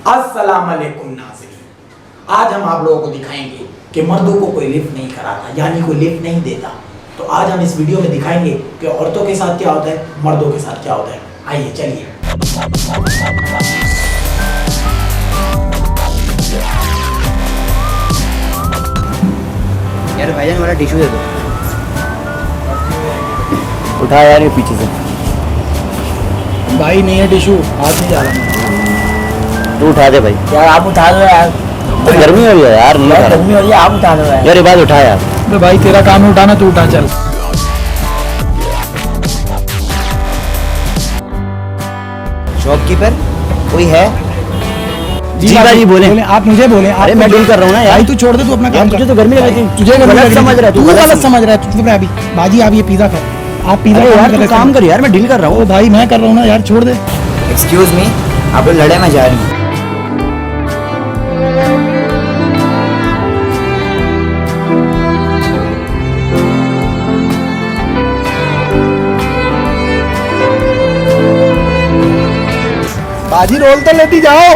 अस्सलाम वालेकुम नाज़रीन, आज हम आप लोगों को दिखाएंगे कि मर्दों को कोई लिफ्ट नहीं कराता, यानी कोई लिफ्ट नहीं देता। तो आज हम इस वीडियो में दिखाएंगे कि औरतों के साथ क्या होता है, मर्दों के साथ क्या होता है। आइए चलिए। यार भाईजान वाला टिश्यू दे दो। उठा यार ये पीछे से। भाई नहीं है टिश्यू, हाथ नहीं जा रहा। तू उठा दे भाई। यार आप उठा दो यार, तो गर्मी हो रही है यार, नहीं उठा गर्मी हो रही है, आप उठा दो यार। यार ये बात उठा यार। तो भाई तेरा काम है उठाना, तू उठा चल। शॉपकीपर कोई है? जी भाई बोले। आप मुझे बोले। अरे मैं डील कर रहा हूँ ना यार। भाई तू छोड़ दे, तू अपना काम तुझे तो गर्मी लग रही थी। तुझे गर्मी गलत लग रही समझ रहा है तू, तू, गलत समझ रहा है। तू चुप रह अभी। बाजी आप ये पिज्जा खा, आप पिज्जा अरे यार तू काम कर यार, मैं डील कर रहा ओ हूँ। भाई मैं कर रहा हूँ ना यार, छोड़ दे। एक्सक्यूज मी, आप लोग लड़े में जा रही हैं। बाजी रोल तो लेती जाओ।